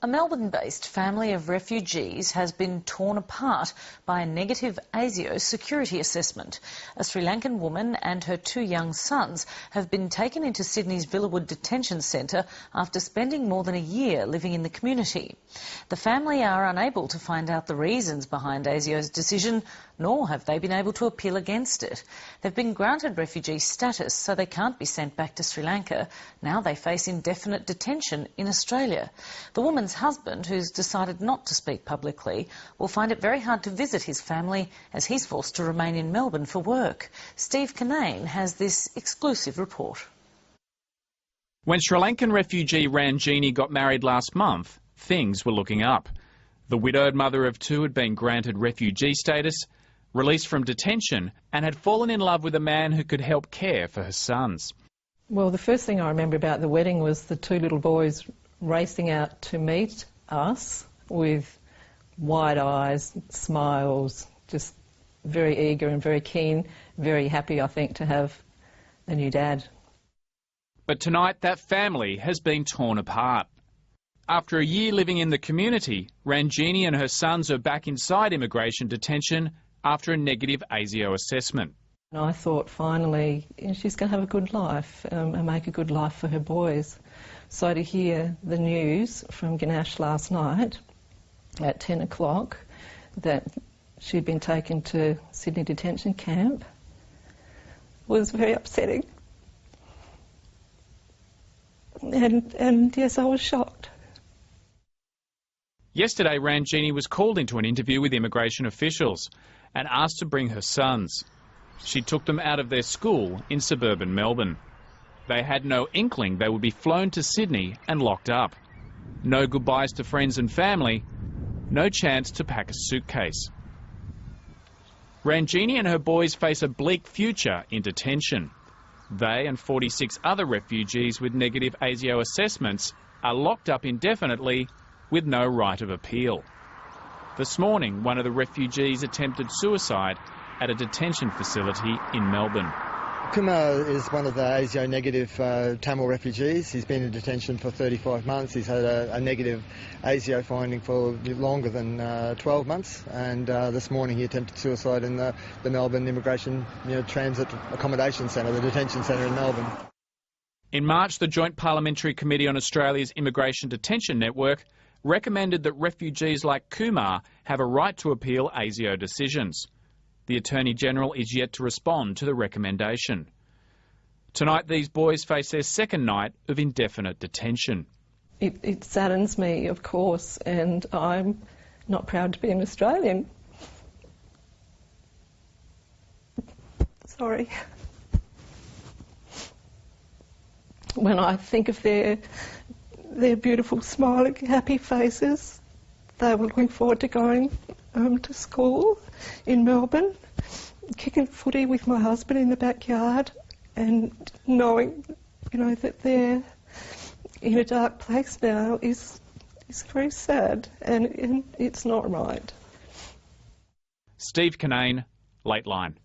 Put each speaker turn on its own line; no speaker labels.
A Melbourne-based family of refugees has been torn apart by a negative ASIO security assessment. A Sri Lankan woman and her 2 young sons have been taken into Sydney's Villawood Detention Centre after spending more than a year living in the community. The family are unable to find out the reasons behind ASIO's decision, nor have they been able to appeal against it. They've been granted refugee status, so they can't be sent back to Sri Lanka. Now they face indefinite detention in Australia. The woman's husband, who's decided not to speak publicly, will find it very hard to visit his family as he's forced to remain in Melbourne for work. Steve Kinane has this exclusive report.
When Sri Lankan refugee Ranjini got married last month, things were looking up. The widowed mother of 2 had been granted refugee status, released from detention, and had fallen in love with a man who could help care for her sons.
Well, the first thing I remember about the wedding was the 2 little boys racing out to meet us with wide eyes, smiles, just very eager and very keen, very happy, I think, to have a new dad.
But tonight that family has been torn apart. After a year living in the community, Ranjini and her sons are back inside immigration detention after a negative ASIO assessment.
I thought finally she's going to have a good life and make a good life for her boys. So to hear the news from Ganesh last night at 10 o'clock that she'd been taken to Sydney detention camp was very upsetting. And yes, I was shocked.
Yesterday, Ranjini was called into an interview with immigration officials and asked to bring her sons. She took them out of their school in suburban Melbourne. They had no inkling they would be flown to Sydney and locked up. No goodbyes to friends and family, no chance to pack a suitcase. Ranjini and her boys face a bleak future in detention. They and 46 other refugees with negative ASIO assessments are locked up indefinitely with no right of appeal. This morning, one of the refugees attempted suicide at a detention facility in Melbourne.
Kumar is one of the ASIO negative Tamil refugees. He's been in detention for 35 months. He's had a negative ASIO finding for longer than 12 months, and this morning he attempted suicide in the Melbourne Immigration Transit Accommodation Centre, the detention centre in Melbourne.
In March, the Joint Parliamentary Committee on Australia's Immigration Detention Network recommended that refugees like Kumar have a right to appeal ASIO decisions. The Attorney-General is yet to respond to the recommendation. Tonight, these boys face their second night of indefinite detention.
It saddens me, of course, and I'm not proud to be an Australian. Sorry. When I think of their beautiful, smiling, happy faces, they were looking forward to going to school in Melbourne, kicking footy with my husband in the backyard, and knowing, that they're in a dark place now is very sad, and it's not right.
Steve Kinane, Late Line.